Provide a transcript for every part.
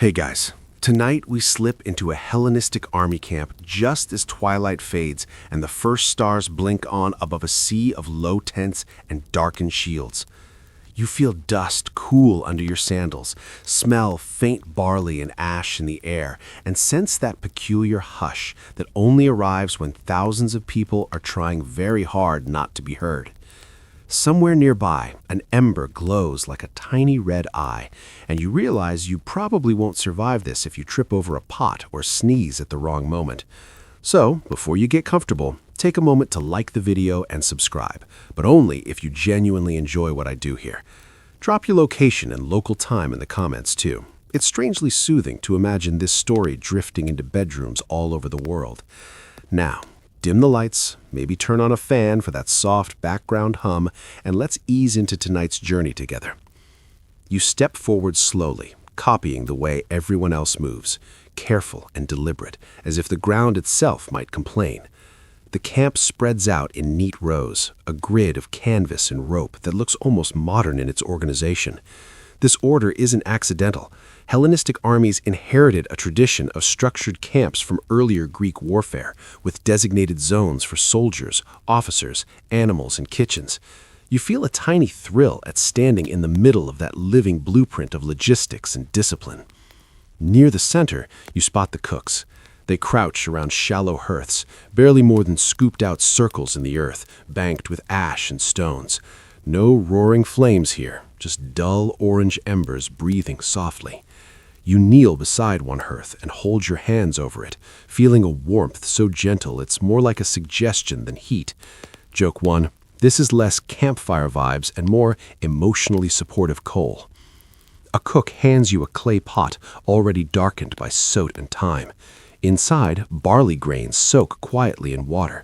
Hey guys, tonight we slip into a Hellenistic army camp just as twilight fades and the first stars blink on above a sea of low tents and darkened shields. You feel dust cool under your sandals, smell faint barley and ash in the air, and sense that peculiar hush that only arrives when thousands of people are trying very hard not to be heard. Somewhere nearby, an ember glows like a tiny red eye, and you realize you probably won't survive this if you trip over a pot or sneeze at the wrong moment. So, before you get comfortable, take a moment to like the video and subscribe, but only if you genuinely enjoy what I do here. Drop your location and local time in the comments too. It's strangely soothing to imagine this story drifting into bedrooms all over the world. Now, dim the lights, maybe turn on a fan for that soft background hum, and let's ease into tonight's journey together. You step forward slowly, copying the way everyone else moves, careful and deliberate, as if the ground itself might complain. The camp spreads out in neat rows, a grid of canvas and rope that looks almost modern in its organization. This order isn't accidental. Hellenistic armies inherited a tradition of structured camps from earlier Greek warfare, with designated zones for soldiers, officers, animals, and kitchens. You feel a tiny thrill at standing in the middle of that living blueprint of logistics and discipline. Near the center, you spot the cooks. They crouch around shallow hearths, barely more than scooped-out circles in the earth, banked with ash and stones. No roaring flames here, just dull orange embers breathing softly. You kneel beside one hearth and hold your hands over it, feeling a warmth so gentle it's more like a suggestion than heat. Joke 1, this is less campfire vibes and more emotionally supportive coal. A cook hands you a clay pot already darkened by soot and thyme. Inside, barley grains soak quietly in water.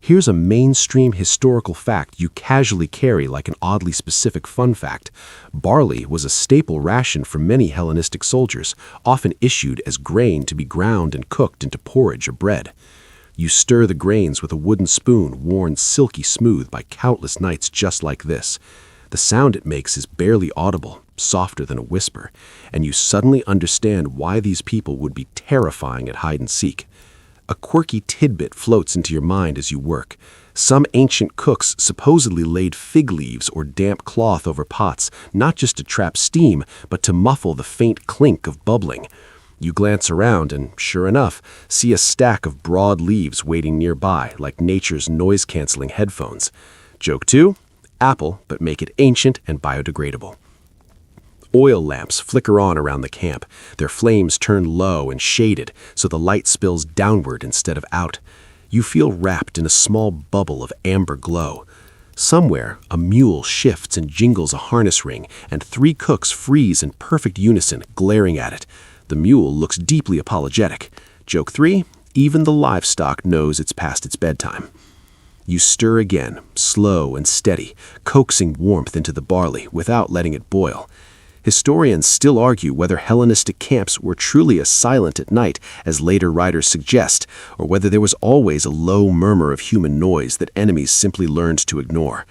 Here's a mainstream historical fact you casually carry like an oddly specific fun fact. Barley was a staple ration for many Hellenistic soldiers, often issued as grain to be ground and cooked into porridge or bread. You stir the grains with a wooden spoon worn silky smooth by countless nights just like this. The sound it makes is barely audible, softer than a whisper, and you suddenly understand why these people would be terrifying at hide and seek. A quirky tidbit floats into your mind as you work. Some ancient cooks supposedly laid fig leaves or damp cloth over pots, not just to trap steam, but to muffle the faint clink of bubbling. You glance around and, sure enough, see a stack of broad leaves waiting nearby, like nature's noise-canceling headphones. Joke 2, apple, but make it ancient and biodegradable. Oil lamps flicker on around the camp, their flames turn low and shaded so the light spills downward instead of out. You feel wrapped in a small bubble of amber glow. Somewhere, a mule shifts and jingles a harness ring, and 3 cooks freeze in perfect unison, glaring at it. The mule looks deeply apologetic. Joke 3, even the livestock knows it's past its bedtime. You stir again, slow and steady, coaxing warmth into the barley without letting it boil. Historians still argue whether Hellenistic camps were truly as silent at night as later writers suggest, or whether there was always a low murmur of human noise that enemies simply learned to ignore.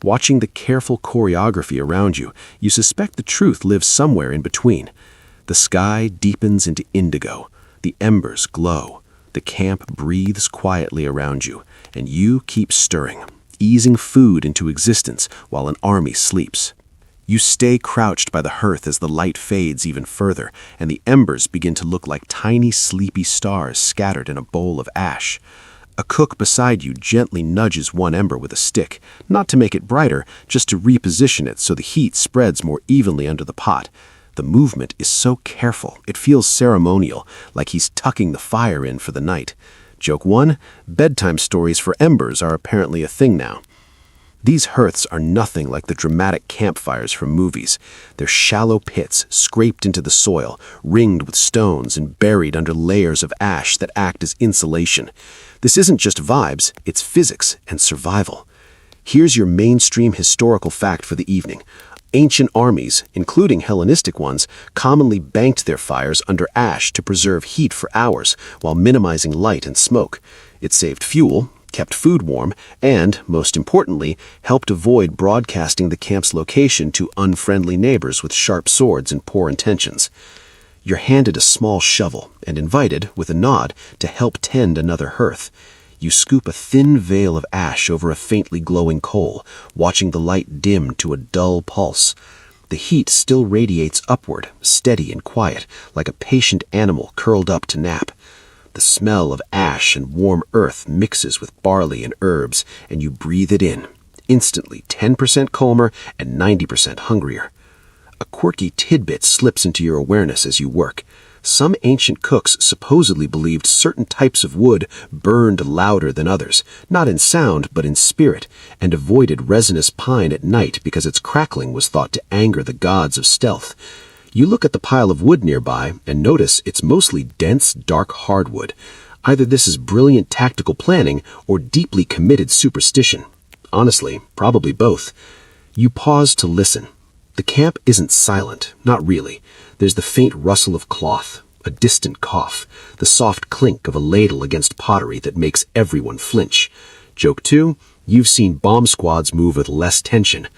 Watching the careful choreography around you, you suspect the truth lives somewhere in between. The sky deepens into indigo, the embers glow, the camp breathes quietly around you, and you keep stirring, easing food into existence while an army sleeps. You stay crouched by the hearth as the light fades even further, and the embers begin to look like tiny sleepy stars scattered in a bowl of ash. A cook beside you gently nudges one ember with a stick, not to make it brighter, just to reposition it so the heat spreads more evenly under the pot. The movement is so careful, it feels ceremonial, like he's tucking the fire in for the night. Joke 1, bedtime stories for embers are apparently a thing now. These hearths are nothing like the dramatic campfires from movies. They're shallow pits scraped into the soil, ringed with stones and buried under layers of ash that act as insulation. This isn't just vibes, it's physics and survival. Here's your mainstream historical fact for the evening. Ancient armies, including Hellenistic ones, commonly banked their fires under ash to preserve heat for hours while minimizing light and smoke. It saved fuel, kept food warm, and, most importantly, helped avoid broadcasting the camp's location to unfriendly neighbors with sharp swords and poor intentions. You're handed a small shovel and invited, with a nod, to help tend another hearth. You scoop a thin veil of ash over a faintly glowing coal, watching the light dim to a dull pulse. The heat still radiates upward, steady and quiet, like a patient animal curled up to nap. The smell of ash and warm earth mixes with barley and herbs, and you breathe it in, instantly 10% calmer and 90% hungrier. A quirky tidbit slips into your awareness as you work. Some ancient cooks supposedly believed certain types of wood burned louder than others, not in sound but in spirit, and avoided resinous pine at night because its crackling was thought to anger the gods of stealth. You look at the pile of wood nearby and notice it's mostly dense, dark hardwood. Either this is brilliant tactical planning or deeply committed superstition. Honestly, probably both. You pause to listen. The camp isn't silent, not really. There's the faint rustle of cloth, a distant cough, the soft clink of a ladle against pottery that makes everyone flinch. Joke 2, you've seen bomb squads move with less tension.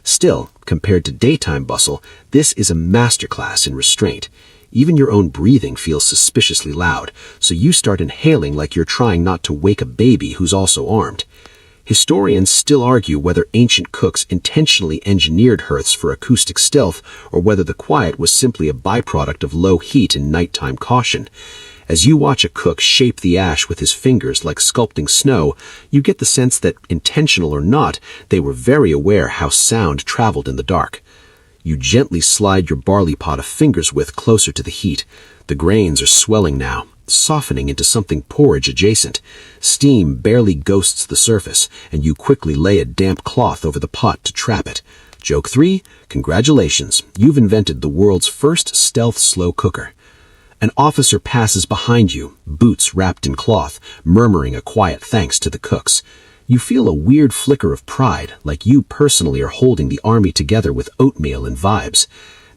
Still, compared to daytime bustle, this is a masterclass in restraint. Even your own breathing feels suspiciously loud, so you start inhaling like you're trying not to wake a baby who's also armed. Historians still argue whether ancient cooks intentionally engineered hearths for acoustic stealth or whether the quiet was simply a byproduct of low heat and nighttime caution. As you watch a cook shape the ash with his fingers like sculpting snow, you get the sense that, intentional or not, they were very aware how sound traveled in the dark. You gently slide your barley pot a finger's width closer to the heat. The grains are swelling now, softening into something porridge adjacent. Steam barely ghosts the surface, and you quickly lay a damp cloth over the pot to trap it. Joke 3, congratulations, you've invented the world's first stealth slow cooker. An officer passes behind you, boots wrapped in cloth, murmuring a quiet thanks to the cooks. You feel a weird flicker of pride, like you personally are holding the army together with oatmeal and vibes.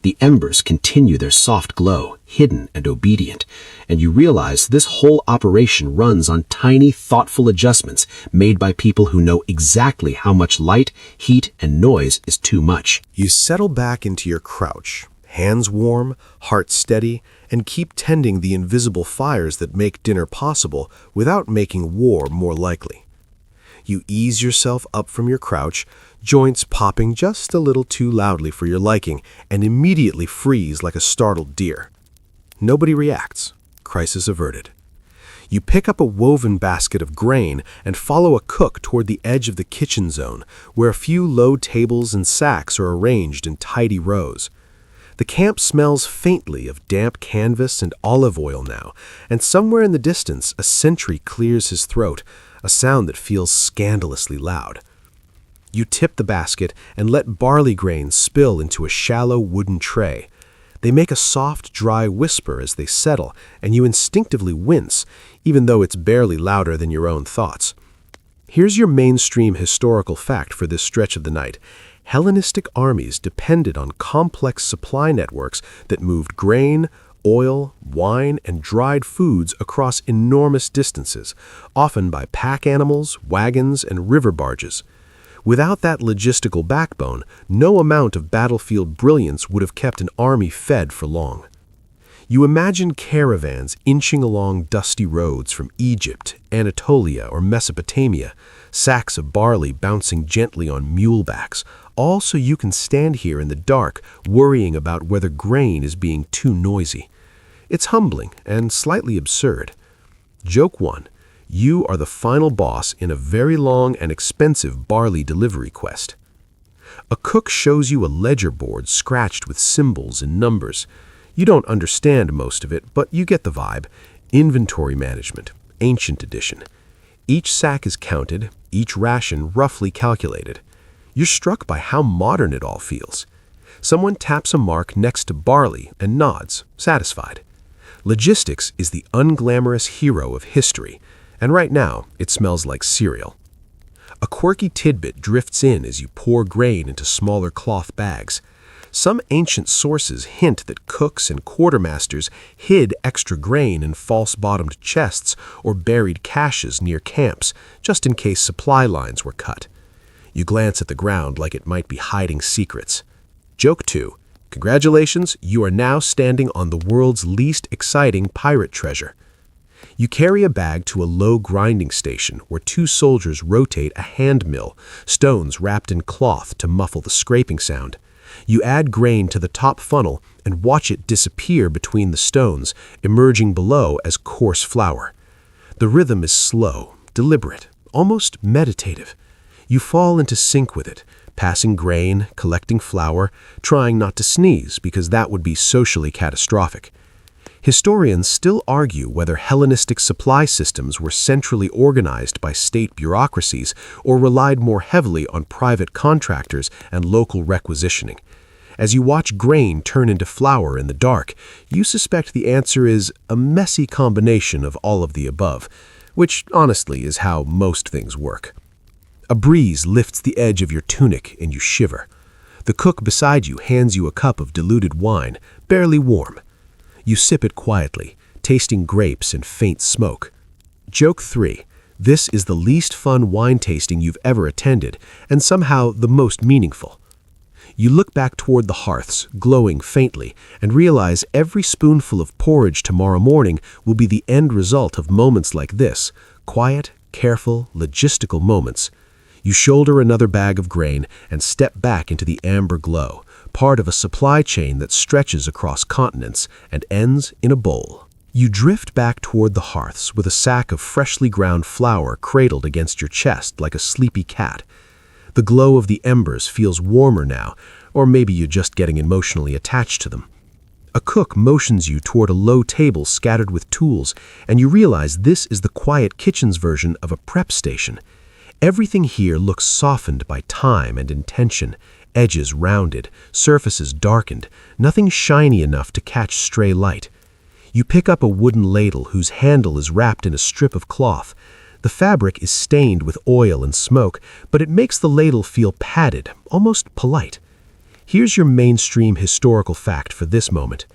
The embers continue their soft glow, hidden and obedient, and you realize this whole operation runs on tiny, thoughtful adjustments made by people who know exactly how much light, heat, and noise is too much. You settle back into your crouch, hands warm, heart steady, and keep tending the invisible fires that make dinner possible without making war more likely. You ease yourself up from your crouch, joints popping just a little too loudly for your liking, and immediately freeze like a startled deer. Nobody reacts. Crisis averted. You pick up a woven basket of grain and follow a cook toward the edge of the kitchen zone, where a few low tables and sacks are arranged in tidy rows. The camp smells faintly of damp canvas and olive oil now, and somewhere in the distance a sentry clears his throat, a sound that feels scandalously loud. You tip the basket and let barley grains spill into a shallow wooden tray. They make a soft, dry whisper as they settle, and you instinctively wince, even though it's barely louder than your own thoughts. Here's your mainstream historical fact for this stretch of the night. Hellenistic armies depended on complex supply networks that moved grain, oil, wine, and dried foods across enormous distances, often by pack animals, wagons, and river barges. Without that logistical backbone, no amount of battlefield brilliance would have kept an army fed for long. You imagine caravans inching along dusty roads from Egypt, Anatolia, or Mesopotamia, sacks of barley bouncing gently on mule backs, all so you can stand here in the dark worrying about whether grain is being too noisy. It's humbling and slightly absurd. Joke 1. You are the final boss in a very long and expensive barley delivery quest. A cook shows you a ledger board scratched with symbols and numbers. You don't understand most of it, but you get the vibe. Inventory management, ancient edition. Each sack is counted, each ration roughly calculated. You're struck by how modern it all feels. Someone taps a mark next to barley and nods, satisfied. Logistics is the unglamorous hero of history, and right now it smells like cereal. A quirky tidbit drifts in as you pour grain into smaller cloth bags. Some ancient sources hint that cooks and quartermasters hid extra grain in false-bottomed chests or buried caches near camps, just in case supply lines were cut. You glance at the ground like it might be hiding secrets. Joke 2. Congratulations, you are now standing on the world's least exciting pirate treasure. You carry a bag to a low grinding station where two soldiers rotate a hand mill, stones wrapped in cloth to muffle the scraping sound. You add grain to the top funnel and watch it disappear between the stones, emerging below as coarse flour. The rhythm is slow, deliberate, almost meditative. You fall into sync with it, passing grain, collecting flour, trying not to sneeze because that would be socially catastrophic. Historians still argue whether Hellenistic supply systems were centrally organized by state bureaucracies or relied more heavily on private contractors and local requisitioning. As you watch grain turn into flour in the dark, you suspect the answer is a messy combination of all of the above, which honestly is how most things work. A breeze lifts the edge of your tunic and you shiver. The cook beside you hands you a cup of diluted wine, barely warm. You sip it quietly, tasting grapes and faint smoke. Joke 3. This is the least fun wine tasting you've ever attended, and somehow the most meaningful. You look back toward the hearths, glowing faintly, and realize every spoonful of porridge tomorrow morning will be the end result of moments like this, quiet, careful, logistical moments. You shoulder another bag of grain and step back into the amber glow, part of a supply chain that stretches across continents and ends in a bowl. You drift back toward the hearths with a sack of freshly ground flour cradled against your chest like a sleepy cat. The glow of the embers feels warmer now, or maybe you're just getting emotionally attached to them. A cook motions you toward a low table scattered with tools, and you realize this is the quiet kitchen's version of a prep station. Everything here looks softened by time and intention, edges rounded, surfaces darkened, nothing shiny enough to catch stray light. You pick up a wooden ladle whose handle is wrapped in a strip of cloth. The fabric is stained with oil and smoke, but it makes the ladle feel padded, almost polite. Here's your mainstream historical fact for this moment.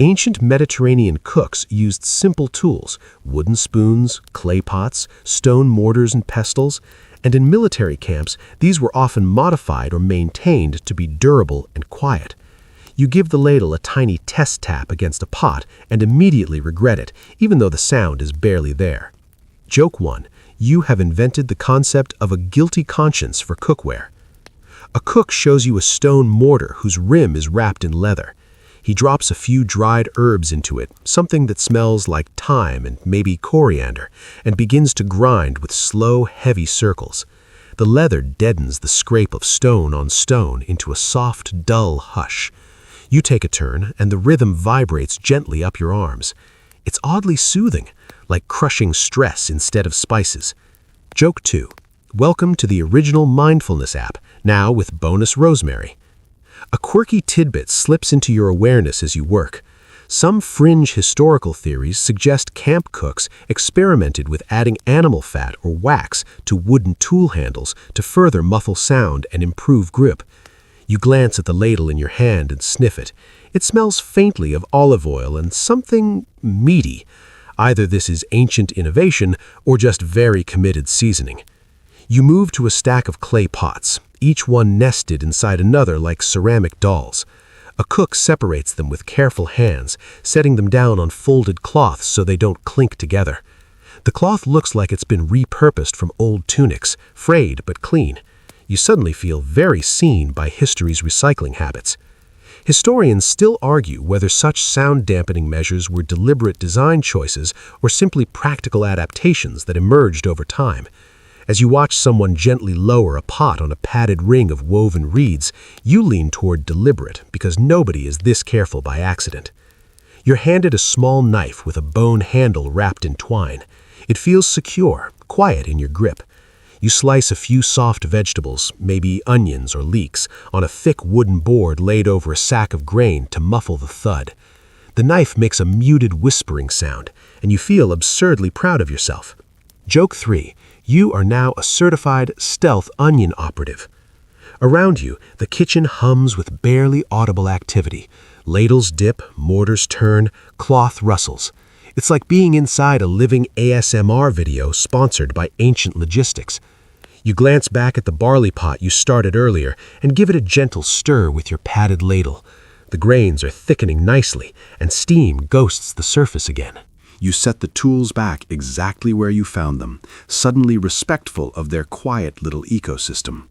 Ancient Mediterranean cooks used simple tools, wooden spoons, clay pots, stone mortars and pestles, and in military camps, these were often modified or maintained to be durable and quiet. You give the ladle a tiny test tap against a pot and immediately regret it, even though the sound is barely there. Joke 1. You have invented the concept of a guilty conscience for cookware. A cook shows you a stone mortar whose rim is wrapped in leather. He drops a few dried herbs into it, something that smells like thyme and maybe coriander, and begins to grind with slow, heavy circles. The leather deadens the scrape of stone on stone into a soft, dull hush. You take a turn, and the rhythm vibrates gently up your arms. It's oddly soothing, like crushing stress instead of spices. Joke 2. Welcome to the original mindfulness app, now with bonus rosemary. A quirky tidbit slips into your awareness as you work. Some fringe historical theories suggest camp cooks experimented with adding animal fat or wax to wooden tool handles to further muffle sound and improve grip. You glance at the ladle in your hand and sniff it. It smells faintly of olive oil and something meaty. Either this is ancient innovation or just very committed seasoning. You move to a stack of clay pots, each one nested inside another like ceramic dolls. A cook separates them with careful hands, setting them down on folded cloths so they don't clink together. The cloth looks like it's been repurposed from old tunics, frayed but clean. You suddenly feel very seen by history's recycling habits. Historians still argue whether such sound-dampening measures were deliberate design choices or simply practical adaptations that emerged over time. As you watch someone gently lower a pot on a padded ring of woven reeds, you lean toward deliberate because nobody is this careful by accident. You're handed a small knife with a bone handle wrapped in twine. It feels secure, quiet in your grip. You slice a few soft vegetables, maybe onions or leeks, on a thick wooden board laid over a sack of grain to muffle the thud. The knife makes a muted whispering sound, and you feel absurdly proud of yourself. Joke 3. You are now a certified stealth onion operative. Around you, the kitchen hums with barely audible activity. Ladles dip, mortars turn, cloth rustles. It's like being inside a living ASMR video sponsored by Ancient Logistics. You glance back at the barley pot you started earlier and give it a gentle stir with your padded ladle. The grains are thickening nicely, and steam ghosts the surface again. You set the tools back exactly where you found them, suddenly respectful of their quiet little ecosystem.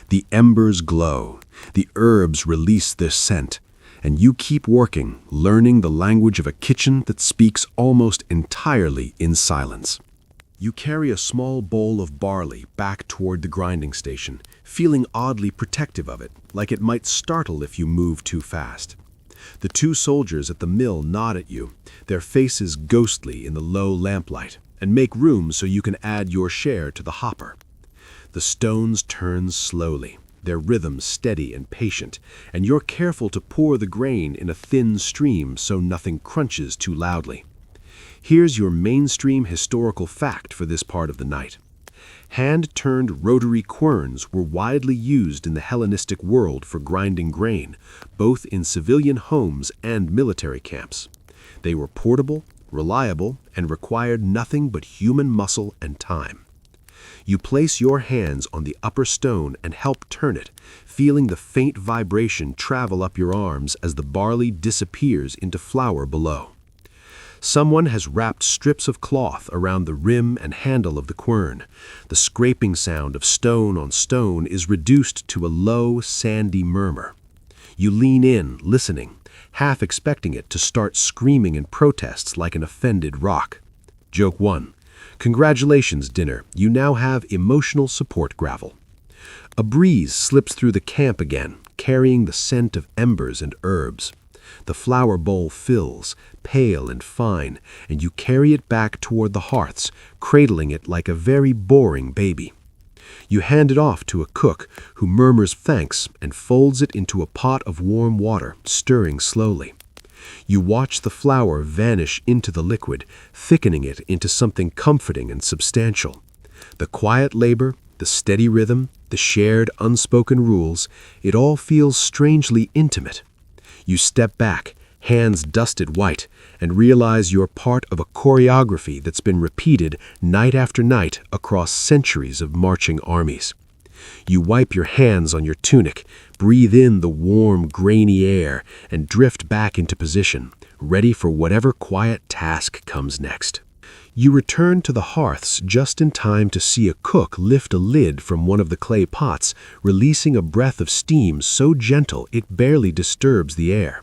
The embers glow, the herbs release their scent, and you keep working, learning the language of a kitchen that speaks almost entirely in silence. You carry a small bowl of barley back toward the grinding station, feeling oddly protective of it, like it might startle if you move too fast. The two soldiers at the mill nod at you, their faces ghostly in the low lamplight, and make room so you can add your share to the hopper. The stones turn slowly, their rhythm steady and patient, and you're careful to pour the grain in a thin stream so nothing crunches too loudly. Here's your mainstream historical fact for this part of the night. Hand-turned rotary querns were widely used in the Hellenistic world for grinding grain, both in civilian homes and military camps. They were portable, reliable, and required nothing but human muscle and time. You place your hands on the upper stone and help turn it, feeling the faint vibration travel up your arms as the barley disappears into flour below. Someone has wrapped strips of cloth around the rim and handle of the quern. The scraping sound of stone on stone is reduced to a low, sandy murmur. You lean in, listening, half expecting it to start screaming in protests like an offended rock. Joke 1. Congratulations, dinner. You now have emotional support gravel. A breeze slips through the camp again, carrying the scent of embers and herbs. The flour bowl fills, pale and fine, and you carry it back toward the hearths, cradling it like a very boring baby. You hand it off to a cook who murmurs thanks and folds it into a pot of warm water, stirring slowly. You watch the flour vanish into the liquid, thickening it into something comforting and substantial. The quiet labor, the steady rhythm, the shared unspoken rules, it all feels strangely intimate. You step back, hands dusted white, and realize you're part of a choreography that's been repeated night after night across centuries of marching armies. You wipe your hands on your tunic, breathe in the warm, grainy air, and drift back into position, ready for whatever quiet task comes next. You return to the hearths just in time to see a cook lift a lid from one of the clay pots, releasing a breath of steam so gentle it barely disturbs the air.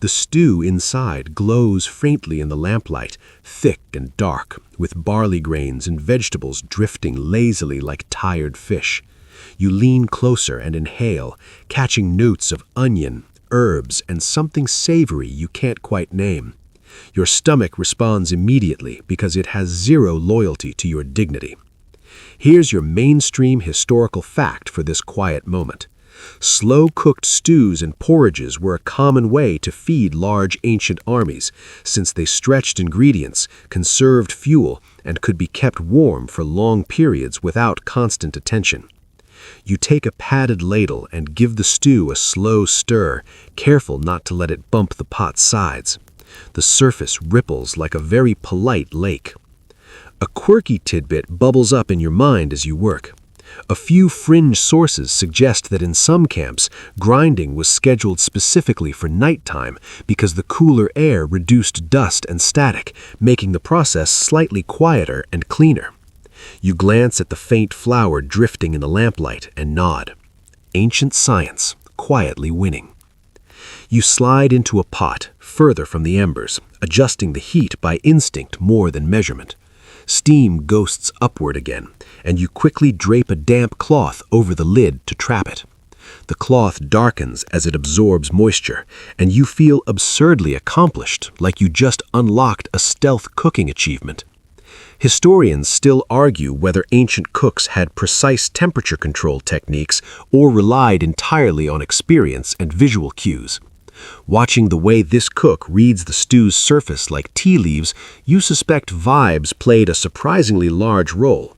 The stew inside glows faintly in the lamplight, thick and dark, with barley grains and vegetables drifting lazily like tired fish. You lean closer and inhale, catching notes of onion, herbs, and something savory you can't quite name. Your stomach responds immediately because it has zero loyalty to your dignity. Here's your mainstream historical fact for this quiet moment. Slow-cooked stews and porridges were a common way to feed large ancient armies, since they stretched ingredients, conserved fuel, and could be kept warm for long periods without constant attention. You take a padded ladle and give the stew a slow stir, careful not to let it bump the pot's sides. The surface ripples like a very polite lake. A quirky tidbit bubbles up in your mind as you work. A few fringe sources suggest that in some camps, grinding was scheduled specifically for nighttime because the cooler air reduced dust and static, making the process slightly quieter and cleaner. You glance at the faint flour drifting in the lamplight and nod. Ancient science, quietly winning. You slide into a pot, further from the embers, adjusting the heat by instinct more than measurement. Steam ghosts upward again, and you quickly drape a damp cloth over the lid to trap it. The cloth darkens as it absorbs moisture, and you feel absurdly accomplished, like you just unlocked a stealth cooking achievement. Historians still argue whether ancient cooks had precise temperature control techniques or relied entirely on experience and visual cues. Watching the way this cook reads the stew's surface like tea leaves, you suspect vibes played a surprisingly large role.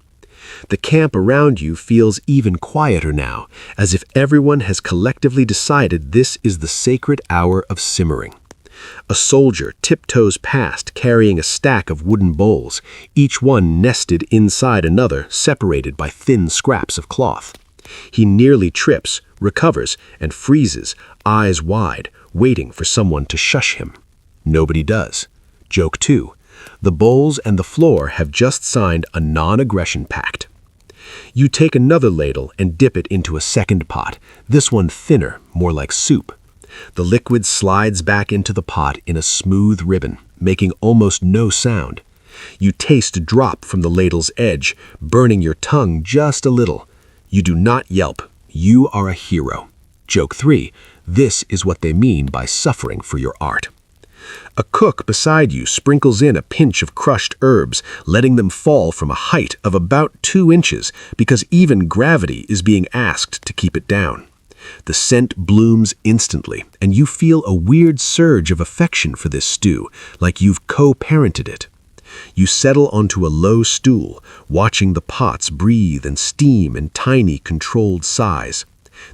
The camp around you feels even quieter now, as if everyone has collectively decided this is the sacred hour of simmering. A soldier tiptoes past carrying a stack of wooden bowls, each one nested inside another, separated by thin scraps of cloth. He nearly trips, recovers, and freezes, eyes wide, waiting for someone to shush him. Nobody does. Joke 2. The bowls and the floor have just signed a non-aggression pact. You take another ladle and dip it into a second pot, this one thinner, more like soup. The liquid slides back into the pot in a smooth ribbon, making almost no sound. You taste a drop from the ladle's edge, burning your tongue just a little. You do not yelp. You are a hero. Joke 3. This is what they mean by suffering for your art. A cook beside you sprinkles in a pinch of crushed herbs, letting them fall from a height of about 2 inches because even gravity is being asked to keep it down. The scent blooms instantly, and you feel a weird surge of affection for this stew, like you've co-parented it. You settle onto a low stool, watching the pots breathe and steam in tiny, controlled sighs.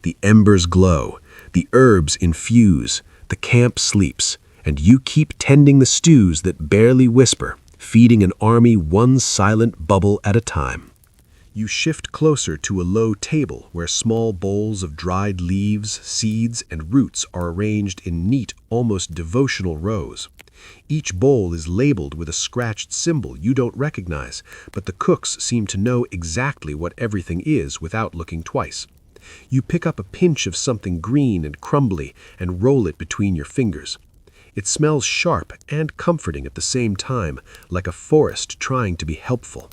The embers glow, the herbs infuse, the camp sleeps, and you keep tending the stews that barely whisper, feeding an army one silent bubble at a time. You shift closer to a low table where small bowls of dried leaves, seeds, and roots are arranged in neat, almost devotional rows. Each bowl is labeled with a scratched symbol you don't recognize, but the cooks seem to know exactly what everything is without looking twice. You pick up a pinch of something green and crumbly and roll it between your fingers. It smells sharp and comforting at the same time, like a forest trying to be helpful.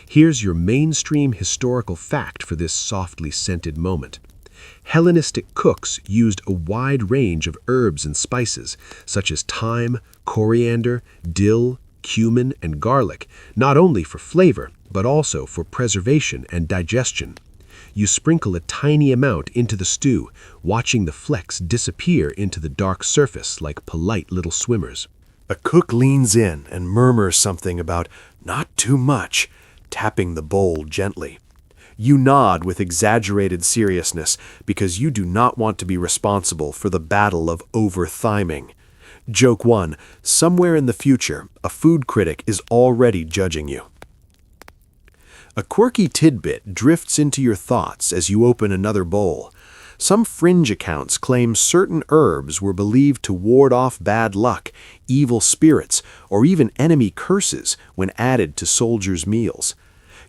Here's your mainstream historical fact for this softly scented moment. Hellenistic cooks used a wide range of herbs and spices, such as thyme, coriander, dill, cumin, and garlic, not only for flavor, but also for preservation and digestion. You sprinkle a tiny amount into the stew, watching the flecks disappear into the dark surface like polite little swimmers. A cook leans in and murmurs something about "not too much," tapping the bowl gently. You nod with exaggerated seriousness because you do not want to be responsible for the battle of over-thyming. Joke 1. Somewhere in the future, a food critic is already judging you. A quirky tidbit drifts into your thoughts as you open another bowl. Some fringe accounts claim certain herbs were believed to ward off bad luck, evil spirits, or even enemy curses when added to soldiers' meals.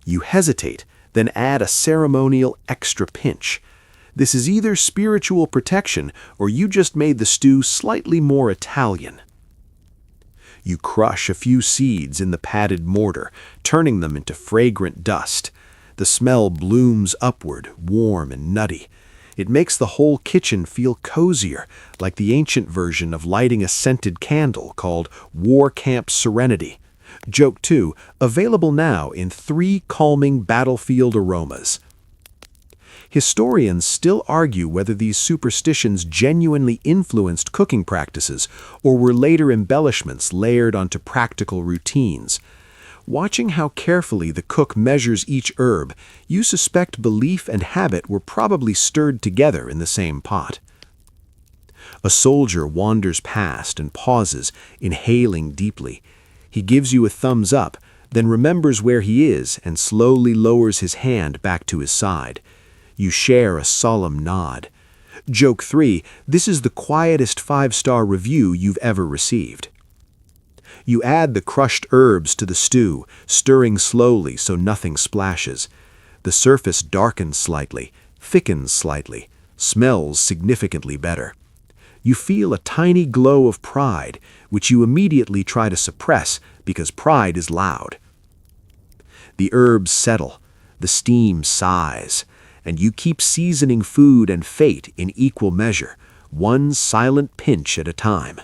You hesitate, then add a ceremonial extra pinch. This is either spiritual protection or you just made the stew slightly more Italian. You crush a few seeds in the padded mortar, turning them into fragrant dust. The smell blooms upward, warm and nutty. It makes the whole kitchen feel cozier, like the ancient version of lighting a scented candle called War Camp Serenity. Joke 2, available now in 3 calming battlefield aromas. Historians still argue whether these superstitions genuinely influenced cooking practices or were later embellishments layered onto practical routines. Watching how carefully the cook measures each herb, you suspect belief and habit were probably stirred together in the same pot. A soldier wanders past and pauses, inhaling deeply. He gives you a thumbs up, then remembers where he is and slowly lowers his hand back to his side. You share a solemn nod. Joke 3, this is the quietest 5-star review you've ever received. You add the crushed herbs to the stew, stirring slowly so nothing splashes. The surface darkens slightly, thickens slightly, smells significantly better. You feel a tiny glow of pride, which you immediately try to suppress because pride is loud. The herbs settle, the steam sighs, and you keep seasoning food and fate in equal measure, one silent pinch at a time.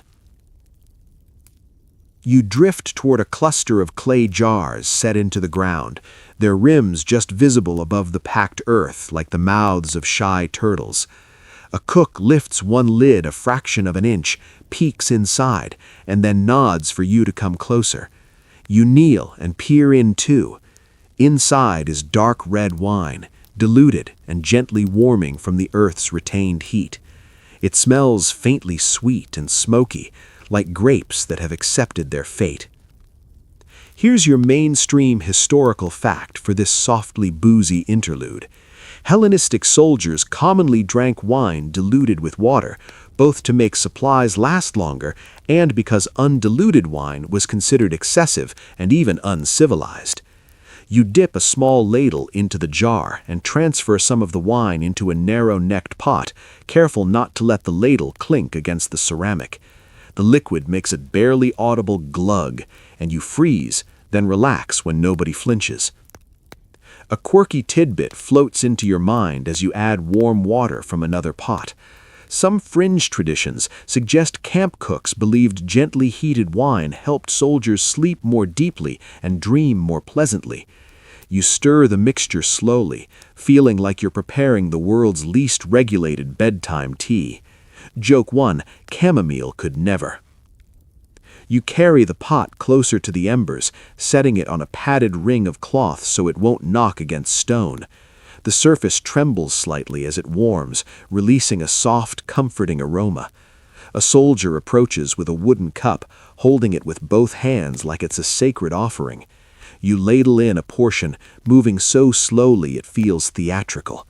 You drift toward a cluster of clay jars set into the ground, their rims just visible above the packed earth like the mouths of shy turtles. A cook lifts one lid a fraction of an inch, peeks inside, and then nods for you to come closer. You kneel and peer in too. Inside is dark red wine, diluted and gently warming from the earth's retained heat. It smells faintly sweet and smoky, like grapes that have accepted their fate. Here's your mainstream historical fact for this softly boozy interlude. Hellenistic soldiers commonly drank wine diluted with water, both to make supplies last longer and because undiluted wine was considered excessive and even uncivilized. You dip a small ladle into the jar and transfer some of the wine into a narrow-necked pot, careful not to let the ladle clink against the ceramic. The liquid makes a barely audible glug, and you freeze, then relax when nobody flinches. A quirky tidbit floats into your mind as you add warm water from another pot. Some fringe traditions suggest camp cooks believed gently heated wine helped soldiers sleep more deeply and dream more pleasantly. You stir the mixture slowly, feeling like you're preparing the world's least regulated bedtime tea. Joke 1, chamomile could never. You carry the pot closer to the embers, setting it on a padded ring of cloth so it won't knock against stone. The surface trembles slightly as it warms, releasing a soft, comforting aroma. A soldier approaches with a wooden cup, holding it with both hands like it's a sacred offering. You ladle in a portion, moving so slowly it feels theatrical.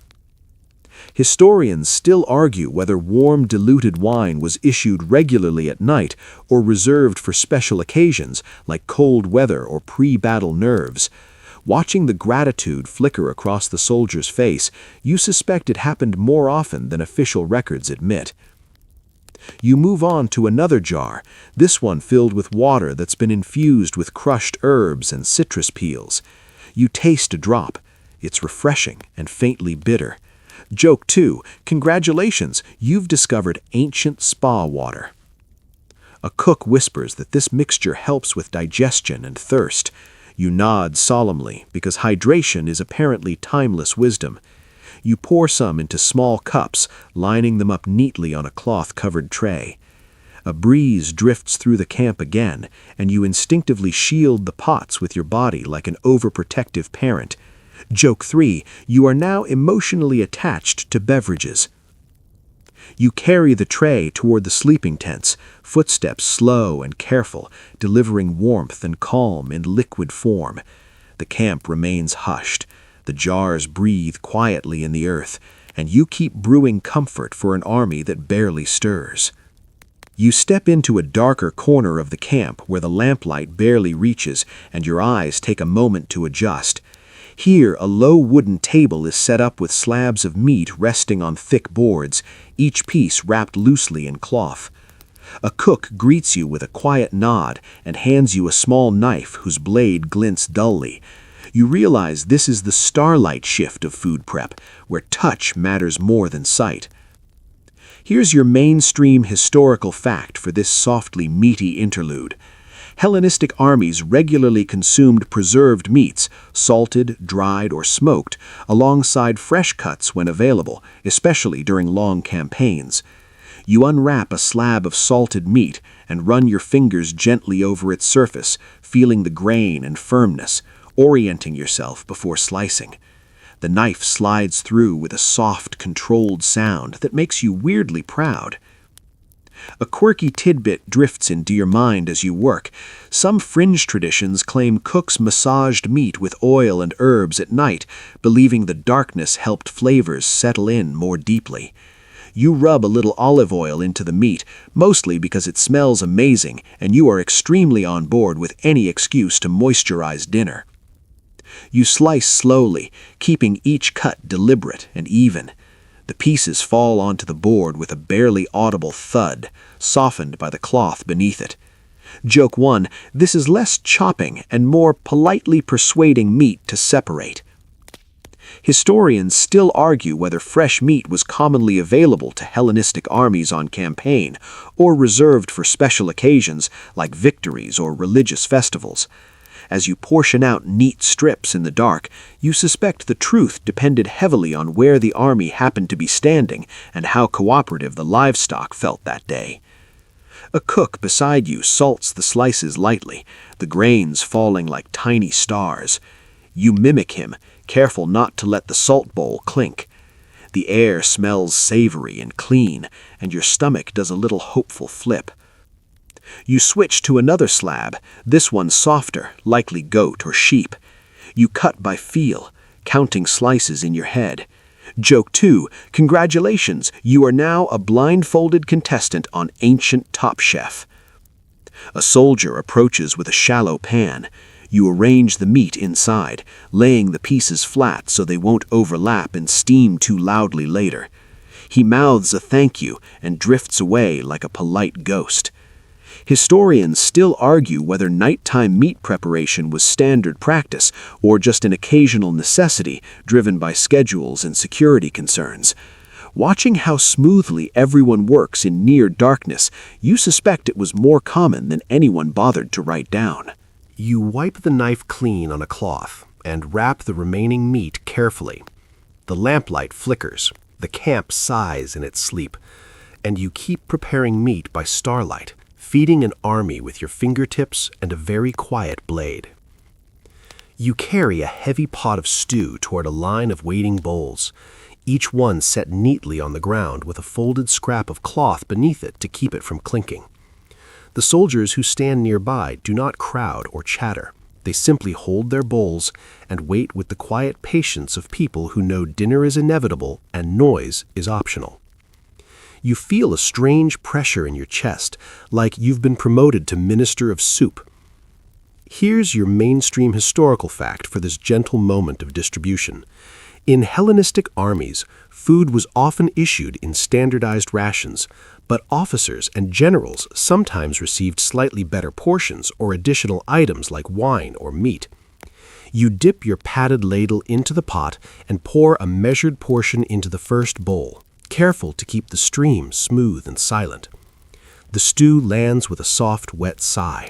Historians still argue whether warm diluted wine was issued regularly at night or reserved for special occasions like cold weather or pre-battle nerves. Watching the gratitude flicker across the soldier's face, you suspect it happened more often than official records admit. You move on to another jar, this one filled with water that's been infused with crushed herbs and citrus peels. You taste a drop. It's refreshing and faintly bitter. Joke 2, congratulations, you've discovered ancient spa water. A cook whispers that this mixture helps with digestion and thirst. You nod solemnly because hydration is apparently timeless wisdom. You pour some into small cups, lining them up neatly on a cloth-covered tray. A breeze drifts through the camp again, and you instinctively shield the pots with your body like an overprotective parent. Joke 3, you are now emotionally attached to beverages. You carry the tray toward the sleeping tents, footsteps slow and careful, delivering warmth and calm in liquid form. The camp remains hushed. The jars breathe quietly in the earth, and you keep brewing comfort for an army that barely stirs. You step into a darker corner of the camp where the lamplight barely reaches, and your eyes take a moment to adjust. Here, a low wooden table is set up with slabs of meat resting on thick boards, each piece wrapped loosely in cloth. A cook greets you with a quiet nod and hands you a small knife whose blade glints dully. You realize this is the starlight shift of food prep, where touch matters more than sight. Here's your mainstream historical fact for this softly meaty interlude. Hellenistic armies regularly consumed preserved meats, salted, dried, or smoked, alongside fresh cuts when available, especially during long campaigns. You unwrap a slab of salted meat and run your fingers gently over its surface, feeling the grain and firmness, orienting yourself before slicing. The knife slides through with a soft, controlled sound that makes you weirdly proud. A quirky tidbit drifts into your mind as you work. Some fringe traditions claim cooks massaged meat with oil and herbs at night, believing the darkness helped flavors settle in more deeply. You rub a little olive oil into the meat, mostly because it smells amazing and you are extremely on board with any excuse to moisturize dinner. You slice slowly, keeping each cut deliberate and even. The pieces fall onto the board with a barely audible thud, softened by the cloth beneath it. Joke 1, this is less chopping and more politely persuading meat to separate. Historians still argue whether fresh meat was commonly available to Hellenistic armies on campaign, or reserved for special occasions like victories or religious festivals. As you portion out neat strips in the dark, you suspect the truth depended heavily on where the army happened to be standing and how cooperative the livestock felt that day. A cook beside you salts the slices lightly, the grains falling like tiny stars. You mimic him, careful not to let the salt bowl clink. The air smells savory and clean, and your stomach does a little hopeful flip. You switch to another slab, this one softer, likely goat or sheep. You cut by feel, counting slices in your head. Joke 2. Congratulations, you are now a blindfolded contestant on Ancient Top Chef. A soldier approaches with a shallow pan. You arrange the meat inside, laying the pieces flat so they won't overlap and steam too loudly later. He mouths a thank you and drifts away like a polite ghost. Historians still argue whether nighttime meat preparation was standard practice or just an occasional necessity driven by schedules and security concerns. Watching how smoothly everyone works in near darkness, you suspect it was more common than anyone bothered to write down. You wipe the knife clean on a cloth and wrap the remaining meat carefully. The lamplight flickers, the camp sighs in its sleep, and you keep preparing meat by starlight, feeding an army with your fingertips and a very quiet blade. You carry a heavy pot of stew toward a line of waiting bowls, each one set neatly on the ground with a folded scrap of cloth beneath it to keep it from clinking. The soldiers who stand nearby do not crowd or chatter. They simply hold their bowls and wait with the quiet patience of people who know dinner is inevitable and noise is optional. You feel a strange pressure in your chest, like you've been promoted to Minister of Soup. Here's your mainstream historical fact for this gentle moment of distribution. In Hellenistic armies, food was often issued in standardized rations, but officers and generals sometimes received slightly better portions or additional items like wine or meat. You dip your padded ladle into the pot and pour a measured portion into the first bowl, careful to keep the stream smooth and silent. The stew lands with a soft, wet sigh.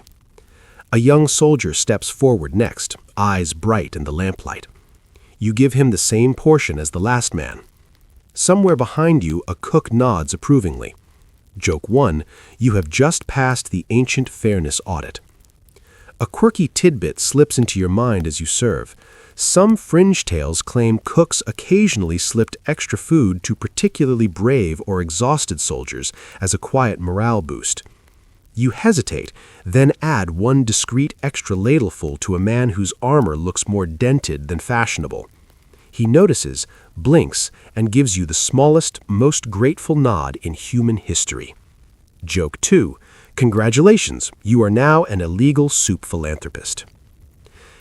A young soldier steps forward next, eyes bright in the lamplight. You give him the same portion as the last man. Somewhere behind you, a cook nods approvingly. Joke 1, you have just passed the ancient fairness audit. A quirky tidbit slips into your mind as you serve. Some fringe tales claim cooks occasionally slipped extra food to particularly brave or exhausted soldiers as a quiet morale boost. You hesitate, then add one discreet extra ladleful to a man whose armor looks more dented than fashionable. He notices, blinks, and gives you the smallest, most grateful nod in human history. Joke 2. Congratulations, you are now an illegal soup philanthropist.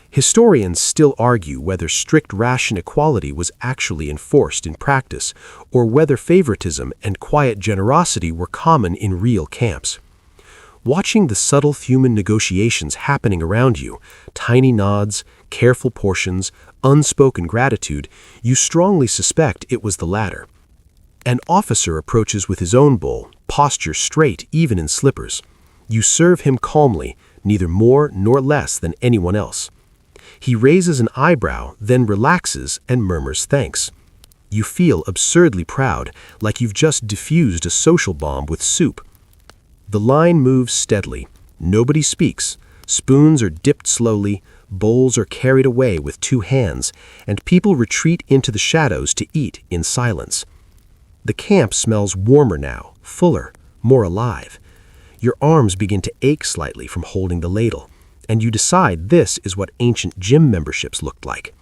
Historians still argue whether strict ration equality was actually enforced in practice, or whether favoritism and quiet generosity were common in real camps. Watching the subtle human negotiations happening around you, tiny nods, careful portions, unspoken gratitude, you strongly suspect it was the latter. An officer approaches with his own bowl, posture straight even in slippers. You serve him calmly, neither more nor less than anyone else. He raises an eyebrow, then relaxes and murmurs thanks. You feel absurdly proud, like you've just diffused a social bomb with soup. The line moves steadily. Nobody speaks. Spoons are dipped slowly, bowls are carried away with two hands, and people retreat into the shadows to eat in silence. The camp smells warmer now, fuller, more alive. Your arms begin to ache slightly from holding the ladle, and you decide this is what ancient gym memberships looked like.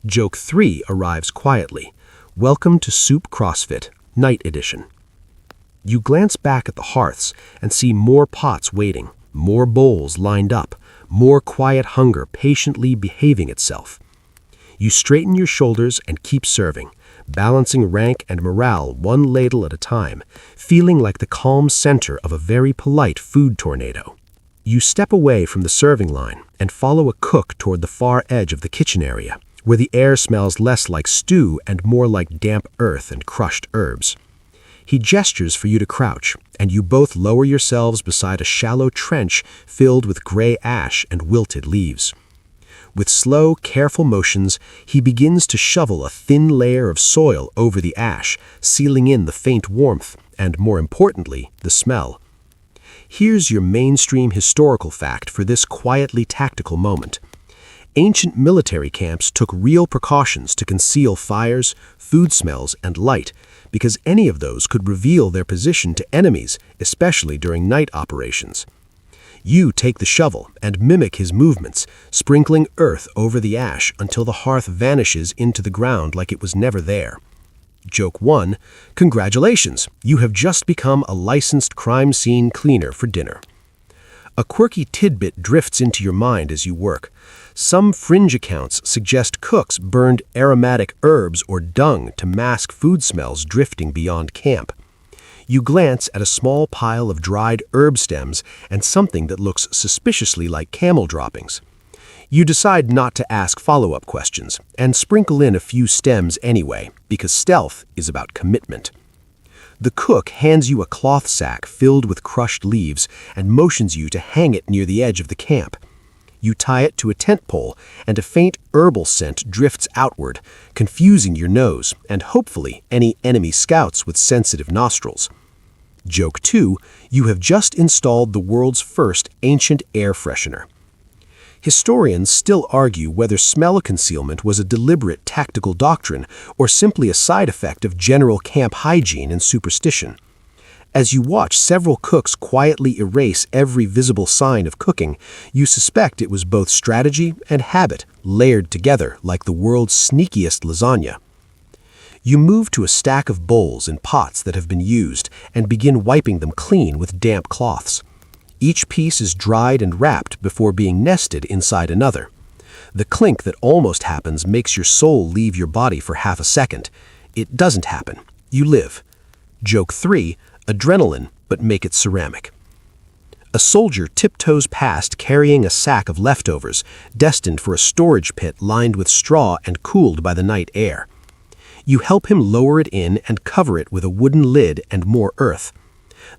Joke 3 arrives quietly. Welcome to Soup CrossFit, Night Edition. You glance back at the hearths and see more pots waiting, more bowls lined up, more quiet hunger patiently behaving itself. You straighten your shoulders and keep serving, balancing rank and morale one ladle at a time, feeling like the calm center of a very polite food tornado. You step away from the serving line and follow a cook toward the far edge of the kitchen area, where the air smells less like stew and more like damp earth and crushed herbs. He gestures for you to crouch, and you both lower yourselves beside a shallow trench filled with gray ash and wilted leaves. With slow, careful motions, he begins to shovel a thin layer of soil over the ash, sealing in the faint warmth and, more importantly, the smell. Here's your mainstream historical fact for this quietly tactical moment. Ancient military camps took real precautions to conceal fires, food smells, and light, because any of those could reveal their position to enemies, especially during night operations. You take the shovel and mimic his movements, sprinkling earth over the ash until the hearth vanishes into the ground like it was never there. Joke 1. Congratulations, you have just become a licensed crime scene cleaner for dinner. A quirky tidbit drifts into your mind as you work. Some fringe accounts suggest cooks burned aromatic herbs or dung to mask food smells drifting beyond camp. You glance at a small pile of dried herb stems and something that looks suspiciously like camel droppings. You decide not to ask follow-up questions and sprinkle in a few stems anyway, because stealth is about commitment. The cook hands you a cloth sack filled with crushed leaves and motions you to hang it near the edge of the camp. You tie it to a tent pole, and a faint herbal scent drifts outward, confusing your nose and hopefully any enemy scouts with sensitive nostrils. Joke 2. You have just installed the world's first ancient air freshener. Historians still argue whether smell concealment was a deliberate tactical doctrine or simply a side effect of general camp hygiene and superstition. As you watch several cooks quietly erase every visible sign of cooking, you suspect it was both strategy and habit layered together like the world's sneakiest lasagna. You move to a stack of bowls and pots that have been used and begin wiping them clean with damp cloths. Each piece is dried and wrapped before being nested inside another. The clink that almost happens makes your soul leave your body for half a second. It doesn't happen. You live. Joke 3. Adrenaline, but make it ceramic. A soldier tiptoes past carrying a sack of leftovers, destined for a storage pit lined with straw and cooled by the night air. You help him lower it in and cover it with a wooden lid and more earth.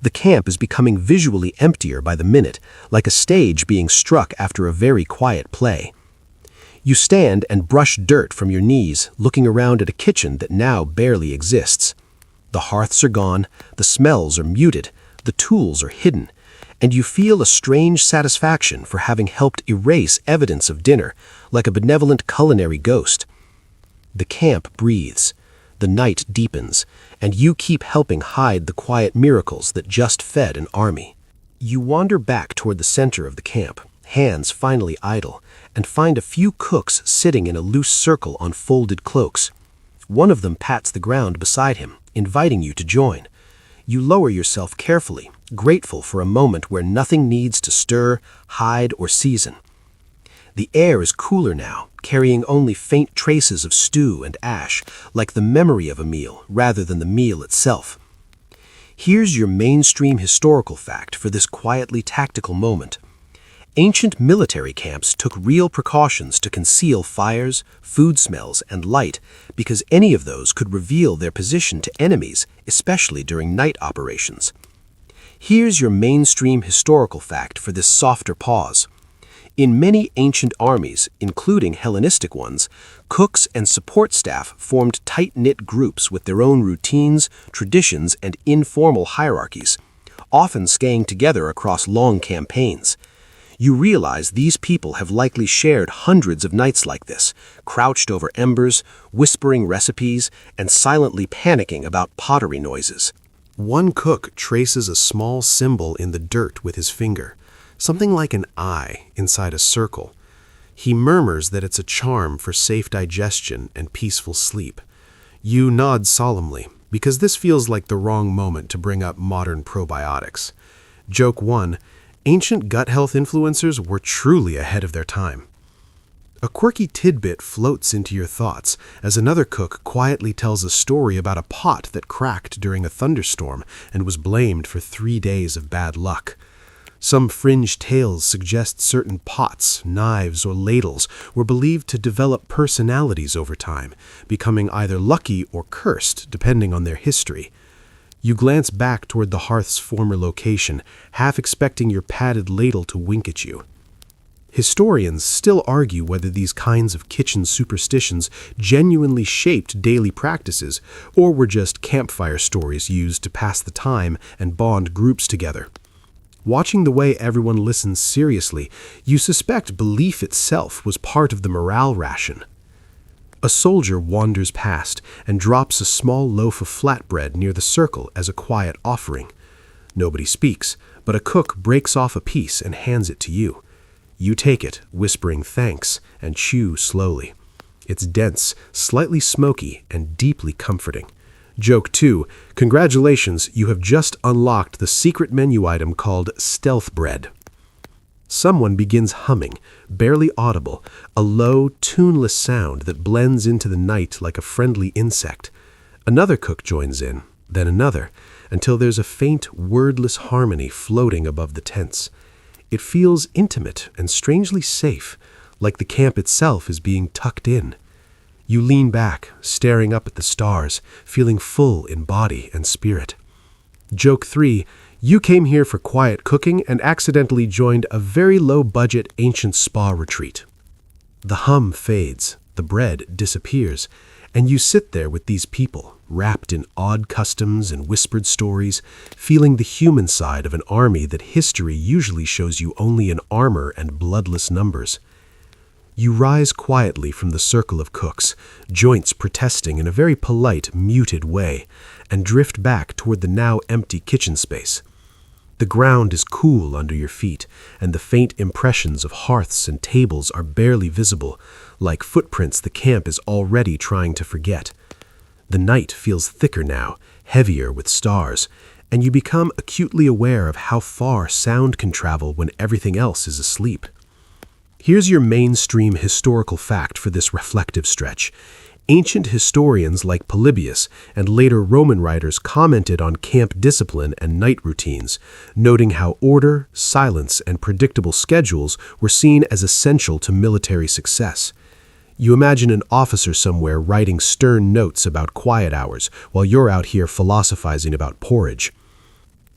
The camp is becoming visually emptier by the minute, like a stage being struck after a very quiet play. You stand and brush dirt from your knees, looking around at a kitchen that now barely exists. The hearths are gone, the smells are muted, the tools are hidden, and you feel a strange satisfaction for having helped erase evidence of dinner, like a benevolent culinary ghost. The camp breathes. The night deepens, and you keep helping hide the quiet miracles that just fed an army. You wander back toward the center of the camp, hands finally idle, and find a few cooks sitting in a loose circle on folded cloaks. One of them pats the ground beside him, inviting you to join. You lower yourself carefully, grateful for a moment where nothing needs to stir, hide, or season. The air is cooler now, carrying only faint traces of stew and ash, like the memory of a meal rather than the meal itself. Here's your mainstream historical fact for this quietly tactical moment. Ancient military camps took real precautions to conceal fires, food smells, and light because any of those could reveal their position to enemies, especially during night operations. Here's your mainstream historical fact for this softer pause. In many ancient armies, including Hellenistic ones, cooks and support staff formed tight-knit groups with their own routines, traditions, and informal hierarchies, often staying together across long campaigns. You realize these people have likely shared hundreds of nights like this, crouched over embers, whispering recipes, and silently panicking about pottery noises. One cook traces a small symbol in the dirt with his finger, something like an eye inside a circle. He murmurs that it's a charm for safe digestion and peaceful sleep. You nod solemnly, because this feels like the wrong moment to bring up modern probiotics. Joke 1. Ancient gut health influencers were truly ahead of their time. A quirky tidbit floats into your thoughts as another cook quietly tells a story about a pot that cracked during a thunderstorm and was blamed for 3 days of bad luck. Some fringe tales suggest certain pots, knives, or ladles were believed to develop personalities over time, becoming either lucky or cursed depending on their history. You glance back toward the hearth's former location, half expecting your padded ladle to wink at you. Historians still argue whether these kinds of kitchen superstitions genuinely shaped daily practices or were just campfire stories used to pass the time and bond groups together. Watching the way everyone listens seriously, you suspect belief itself was part of the morale ration. A soldier wanders past and drops a small loaf of flatbread near the circle as a quiet offering. Nobody speaks, but a cook breaks off a piece and hands it to you. You take it, whispering thanks, and chew slowly. It's dense, slightly smoky, and deeply comforting. Joke 2. Congratulations, you have just unlocked the secret menu item called Stealth Bread. Someone begins humming, barely audible, a low, tuneless sound that blends into the night like a friendly insect. Another cook joins in, then another, until there's a faint, wordless harmony floating above the tents. It feels intimate and strangely safe, like the camp itself is being tucked in. You lean back, staring up at the stars, feeling full in body and spirit. Joke 3. You came here for quiet cooking and accidentally joined a very low-budget ancient spa retreat. The hum fades, the bread disappears, and you sit there with these people, wrapped in odd customs and whispered stories, feeling the human side of an army that history usually shows you only in armor and bloodless numbers. You rise quietly from the circle of cooks, joints protesting in a very polite, muted way, and drift back toward the now empty kitchen space. The ground is cool under your feet, and the faint impressions of hearths and tables are barely visible, like footprints the camp is already trying to forget. The night feels thicker now, heavier with stars, and you become acutely aware of how far sound can travel when everything else is asleep. Here's your mainstream historical fact for this reflective stretch. Ancient historians like Polybius and later Roman writers commented on camp discipline and night routines, noting how order, silence, and predictable schedules were seen as essential to military success. You imagine an officer somewhere writing stern notes about quiet hours while you're out here philosophizing about porridge.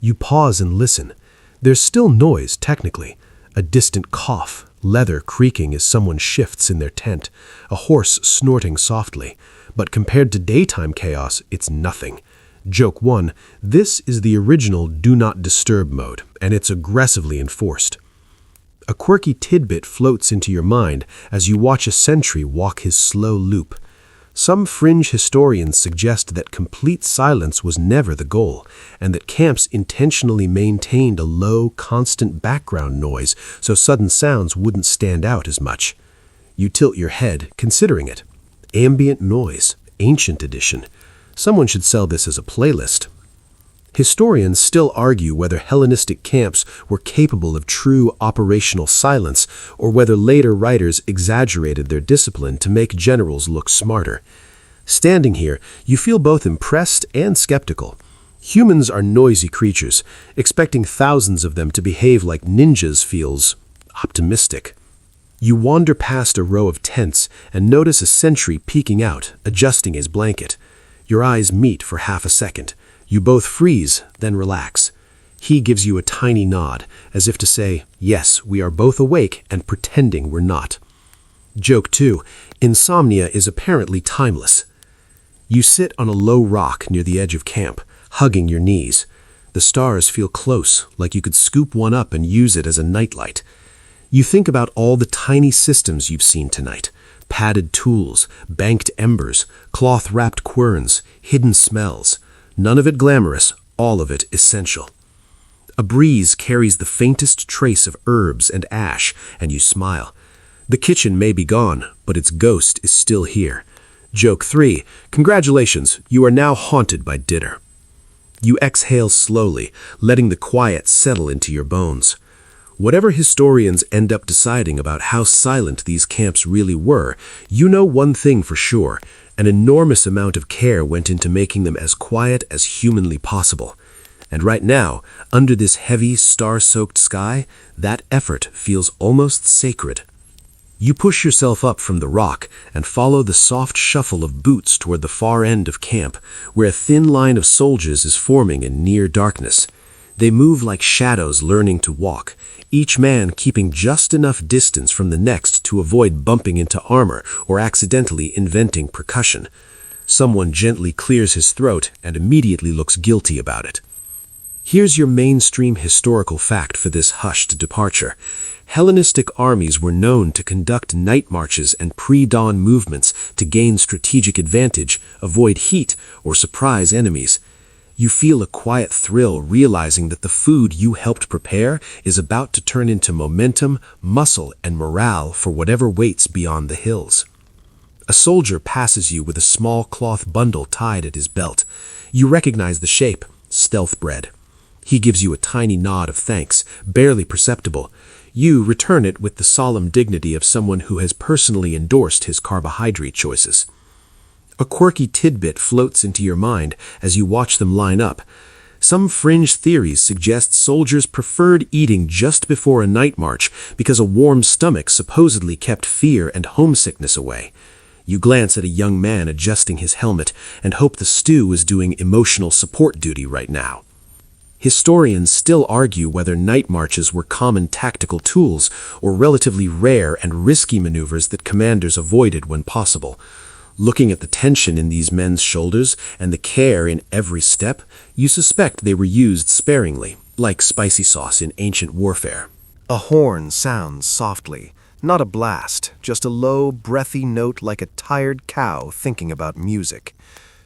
You pause and listen. There's still noise, technically. A distant cough, leather creaking as someone shifts in their tent, a horse snorting softly. But compared to daytime chaos, it's nothing. Joke 1. This is the original Do Not Disturb mode, and it's aggressively enforced. A quirky tidbit floats into your mind as you watch a sentry walk his slow loop. Some fringe historians suggest that complete silence was never the goal, and that camps intentionally maintained a low, constant background noise so sudden sounds wouldn't stand out as much. You tilt your head, considering it. Ambient noise, ancient edition. Someone should sell this as a playlist. Historians still argue whether Hellenistic camps were capable of true operational silence or whether later writers exaggerated their discipline to make generals look smarter. Standing here, you feel both impressed and skeptical. Humans are noisy creatures. Expecting thousands of them to behave like ninjas feels optimistic. You wander past a row of tents and notice a sentry peeking out, adjusting his blanket. Your eyes meet for half a second. You both freeze, then relax. He gives you a tiny nod, as if to say, yes, we are both awake and pretending we're not. Joke 2. Insomnia is apparently timeless. You sit on a low rock near the edge of camp, hugging your knees. The stars feel close, like you could scoop one up and use it as a nightlight. You think about all the tiny systems you've seen tonight. Padded tools, banked embers, cloth-wrapped querns, hidden smells. None of it glamorous, all of it essential. A breeze carries the faintest trace of herbs and ash, and you smile. The kitchen may be gone, but its ghost is still here. Joke 3. Congratulations, you are now haunted by dinner. You exhale slowly, letting the quiet settle into your bones. Whatever historians end up deciding about how silent these camps really were, you know one thing for sure. An enormous amount of care went into making them as quiet as humanly possible. And right now, under this heavy, star-soaked sky, that effort feels almost sacred. You push yourself up from the rock and follow the soft shuffle of boots toward the far end of camp, where a thin line of soldiers is forming in near darkness. They move like shadows learning to walk, each man keeping just enough distance from the next to avoid bumping into armor or accidentally inventing percussion. Someone gently clears his throat and immediately looks guilty about it. Here's your mainstream historical fact for this hushed departure. Hellenistic armies were known to conduct night marches and pre-dawn movements to gain strategic advantage, avoid heat, or surprise enemies. You feel a quiet thrill realizing that the food you helped prepare is about to turn into momentum, muscle, and morale for whatever waits beyond the hills. A soldier passes you with a small cloth bundle tied at his belt. You recognize the shape, stealth bread. He gives you a tiny nod of thanks, barely perceptible. You return it with the solemn dignity of someone who has personally endorsed his carbohydrate choices. A quirky tidbit floats into your mind as you watch them line up. Some fringe theories suggest soldiers preferred eating just before a night march because a warm stomach supposedly kept fear and homesickness away. You glance at a young man adjusting his helmet and hope the stew is doing emotional support duty right now. Historians still argue whether night marches were common tactical tools or relatively rare and risky maneuvers that commanders avoided when possible. Looking at the tension in these men's shoulders and the care in every step, you suspect they were used sparingly, like spicy sauce in ancient warfare. A horn sounds softly, not a blast, just a low, breathy note like a tired cow thinking about music.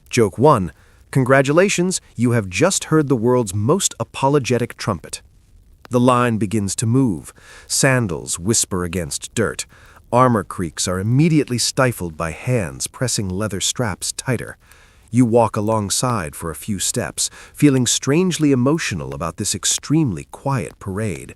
Joke 1. Congratulations, you have just heard the world's most apologetic trumpet. The line begins to move. Sandals whisper against dirt. Armor creaks are immediately stifled by hands pressing leather straps tighter. You walk alongside for a few steps, feeling strangely emotional about this extremely quiet parade.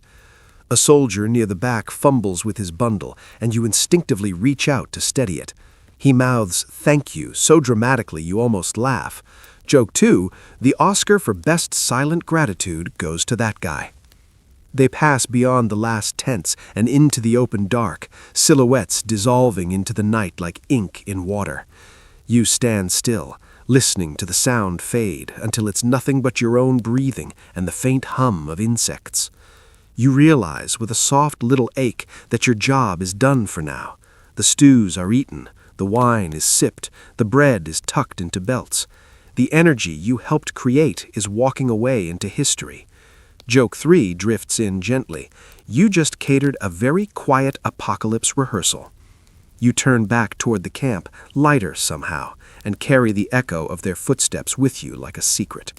A soldier near the back fumbles with his bundle, and you instinctively reach out to steady it. He mouths "thank you" so dramatically you almost laugh. Joke 2, the Oscar for Best Silent Gratitude goes to that guy. They pass beyond the last tents and into the open dark, silhouettes dissolving into the night like ink in water. You stand still, listening to the sound fade until it's nothing but your own breathing and the faint hum of insects. You realize with a soft little ache that your job is done for now. The stews are eaten, the wine is sipped, the bread is tucked into belts. The energy you helped create is walking away into history. Joke 3 drifts in gently. You just catered a very quiet apocalypse rehearsal. You turn back toward the camp, lighter somehow, and carry the echo of their footsteps with you like a secret.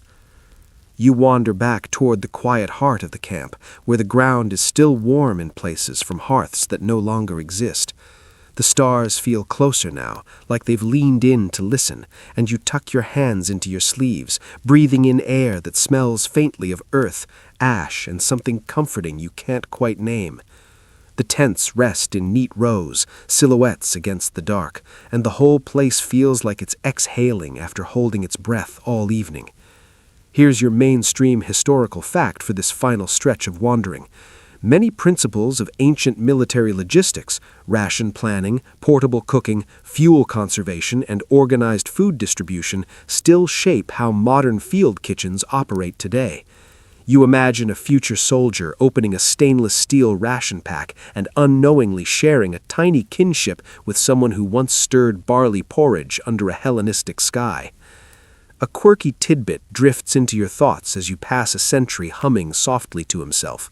You wander back toward the quiet heart of the camp, where the ground is still warm in places from hearths that no longer exist. The stars feel closer now, like they've leaned in to listen, and you tuck your hands into your sleeves, breathing in air that smells faintly of earth, ash, and something comforting you can't quite name. The tents rest in neat rows, silhouettes against the dark, and the whole place feels like it's exhaling after holding its breath all evening. Here's your mainstream historical fact for this final stretch of wandering. Many principles of ancient military logistics, ration planning, portable cooking, fuel conservation, and organized food distribution still shape how modern field kitchens operate today. You imagine a future soldier opening a stainless steel ration pack and unknowingly sharing a tiny kinship with someone who once stirred barley porridge under a Hellenistic sky. A quirky tidbit drifts into your thoughts as you pass a sentry humming softly to himself.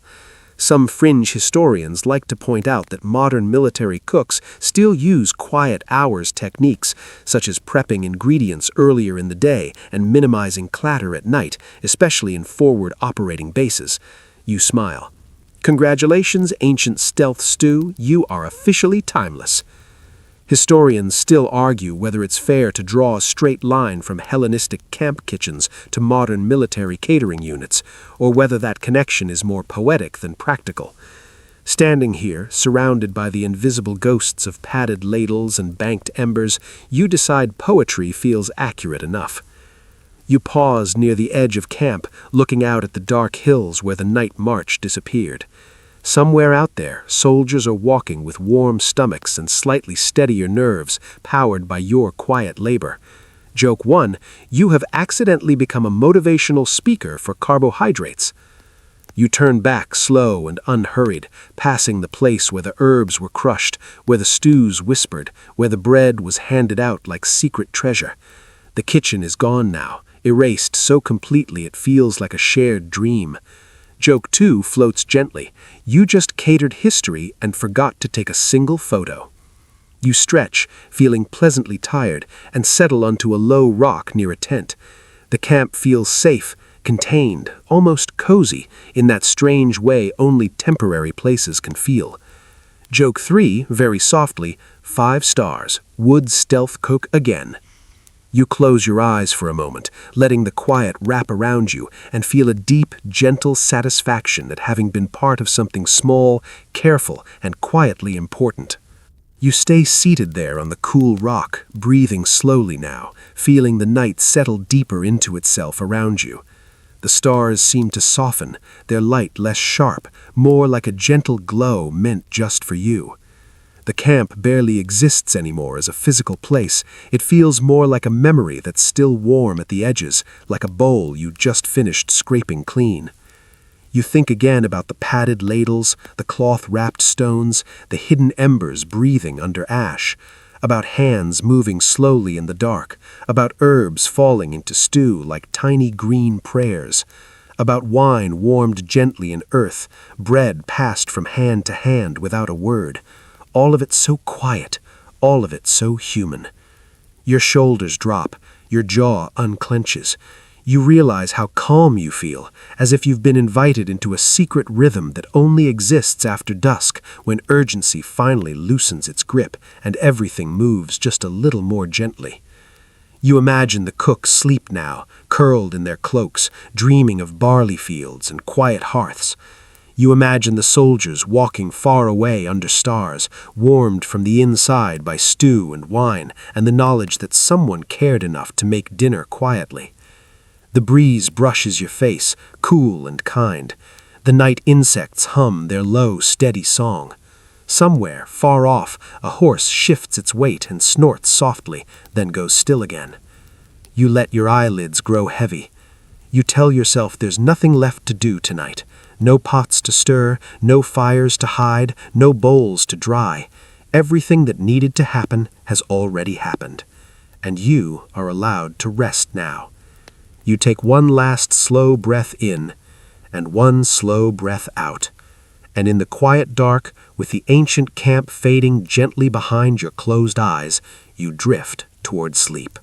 Some fringe historians like to point out that modern military cooks still use quiet hours techniques, such as prepping ingredients earlier in the day and minimizing clatter at night, especially in forward operating bases. You smile. Congratulations, ancient stealth stew, you are officially timeless. Historians still argue whether it's fair to draw a straight line from Hellenistic camp kitchens to modern military catering units, or whether that connection is more poetic than practical. Standing here, surrounded by the invisible ghosts of padded ladles and banked embers, you decide poetry feels accurate enough. You pause near the edge of camp, looking out at the dark hills where the night march disappeared. Somewhere out there, soldiers are walking with warm stomachs and slightly steadier nerves, powered by your quiet labor. Joke 1, you have accidentally become a motivational speaker for carbohydrates. You turn back slow and unhurried, passing the place where the herbs were crushed, where the stews whispered, where the bread was handed out like secret treasure. The kitchen is gone now, erased so completely it feels like a shared dream. Joke 2 floats gently. You just catered history and forgot to take a single photo. You stretch, feeling pleasantly tired, and settle onto a low rock near a tent. The camp feels safe, contained, almost cozy, in that strange way only temporary places can feel. Joke 3, very softly, 5 stars. Would stealth cook again? You close your eyes for a moment, letting the quiet wrap around you, and feel a deep, gentle satisfaction at having been part of something small, careful, and quietly important. You stay seated there on the cool rock, breathing slowly now, feeling the night settle deeper into itself around you. The stars seem to soften, their light less sharp, more like a gentle glow meant just for you. The camp barely exists anymore as a physical place. It feels more like a memory that's still warm at the edges, like a bowl you just finished scraping clean. You think again about the padded ladles, the cloth-wrapped stones, the hidden embers breathing under ash, about hands moving slowly in the dark, about herbs falling into stew like tiny green prayers, about wine warmed gently in earth, bread passed from hand to hand without a word. All of it so quiet, all of it so human. Your shoulders drop, your jaw unclenches. You realize how calm you feel, as if you've been invited into a secret rhythm that only exists after dusk, when urgency finally loosens its grip and everything moves just a little more gently. You imagine the cooks sleep now, curled in their cloaks, dreaming of barley fields and quiet hearths. You imagine the soldiers walking far away under stars, warmed from the inside by stew and wine and the knowledge that someone cared enough to make dinner quietly. The breeze brushes your face, cool and kind. The night insects hum their low, steady song. Somewhere, far off, a horse shifts its weight and snorts softly, then goes still again. You let your eyelids grow heavy. You tell yourself there's nothing left to do tonight. No pots to stir, no fires to hide, no bowls to dry. Everything that needed to happen has already happened. And you are allowed to rest now. You take one last slow breath in, and one slow breath out. And in the quiet dark, with the ancient camp fading gently behind your closed eyes, you drift toward sleep.